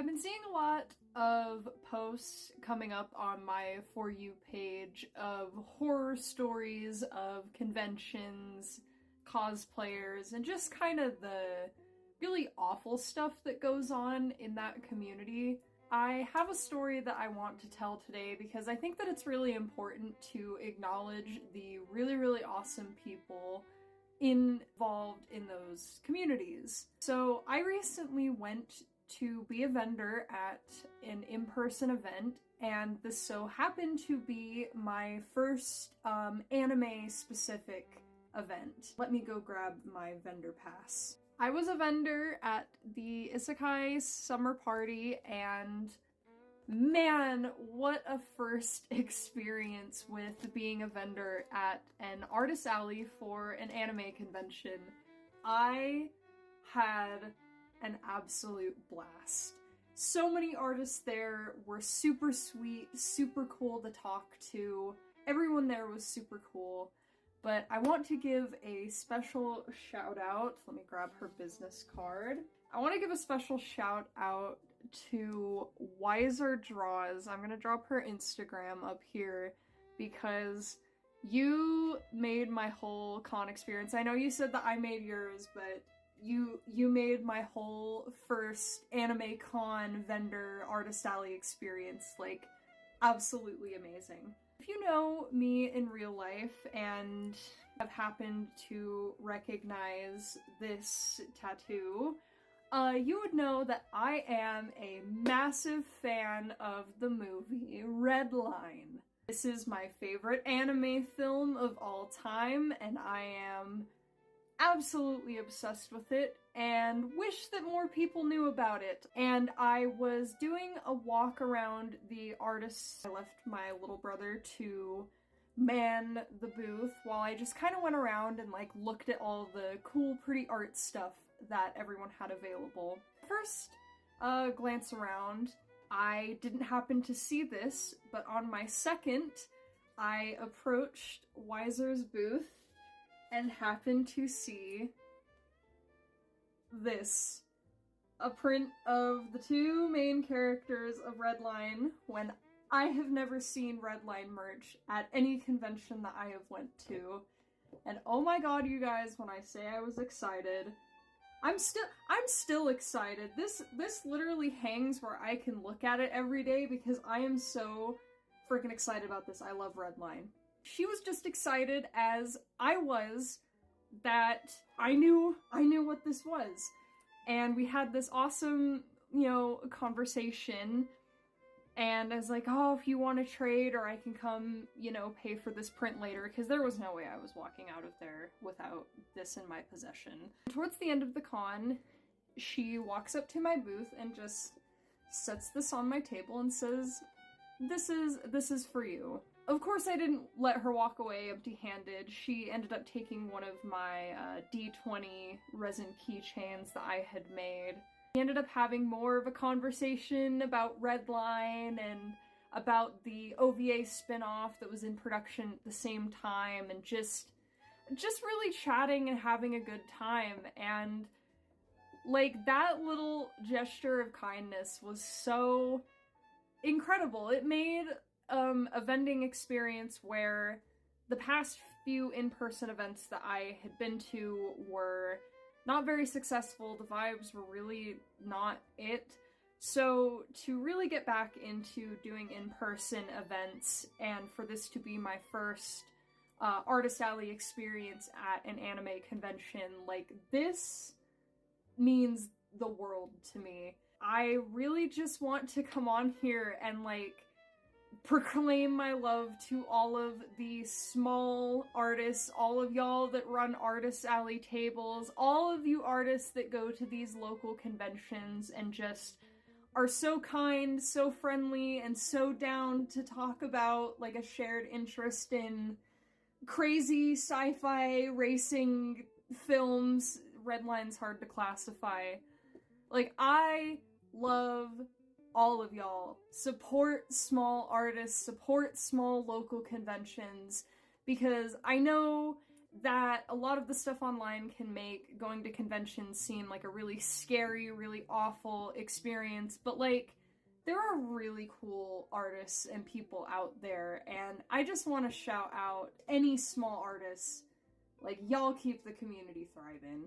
I've been seeing a lot of posts coming up on my For You page of horror stories of conventions, cosplayers, and just kind of the really awful stuff that goes on in that community. I have a story that I want to tell today because I think that it's really important to acknowledge the really, really awesome people involved in those communities. So I recently went to be a vendor at an in-person event, and this so happened to be my first anime-specific event. Let me go grab my vendor pass. I was a vendor at the Isekai Summer Party, and man, what a first experience with being a vendor at an artist alley for an anime convention. I had an absolute blast. So many artists there were super sweet, super cool to talk to. Everyone there was super cool. But I want to give a special shout out. Let me grab her business card. I want to give a special shout out to Wiser Draws. I'm gonna drop her Instagram up here because you made my whole con experience. I know you said that I made yours, but you made my whole first anime con vendor artist alley experience like absolutely amazing. If you know me in real life and have happened to recognize this tattoo, you would know that I am a massive fan of the movie Redline. This is my favorite anime film of all time, and I am absolutely obsessed with it and wish that more people knew about it. And I was doing a walk around the artists. I left my little brother to man the booth while I just kind of went around and like looked at all the cool, pretty art stuff that everyone had available. First glance around, I didn't happen to see this, but on my second, I approached Wiser's booth and happened to see this. A print of the two main characters of Redline when I have never seen Redline merch at any convention that I have went to. And oh my god, you guys, when I say I was excited, I'm still excited. This literally hangs where I can look at it every day because I am so freaking excited about this. I love Redline. She was just excited as I was that I knew what this was. And we had this awesome, conversation. And I was like, oh, if you want to trade or I can come, pay for this print later, because there was no way I was walking out of there without this in my possession. Towards the end of the con, she walks up to my booth and just sets this on my table and says, this is for you. Of course, I didn't let her walk away empty-handed. She ended up taking one of my D20 resin keychains that I had made. We ended up having more of a conversation about Redline and about the OVA spin-off that was in production at the same time, and just really chatting and having a good time. And like, that little gesture of kindness was so incredible. It made a vending experience where the past few in-person events that I had been to were not very successful. The vibes were really not it. So to really get back into doing in-person events and for this to be my first artist alley experience at an anime convention, like, this means the world to me. I really just want to come on here and like proclaim my love to all of the small artists, all of y'all that run artist alley tables, all of you artists that go to these local conventions and just are so kind, so friendly, and so down to talk about like a shared interest in crazy sci-fi racing films. Redline's hard to classify. Like, I love all of y'all. Support small artists, support small local conventions, because I know that a lot of the stuff online can make going to conventions seem like a really scary, really awful experience, but like, there are really cool artists and people out there, and I just want to shout out any small artists. Like, y'all keep the community thriving.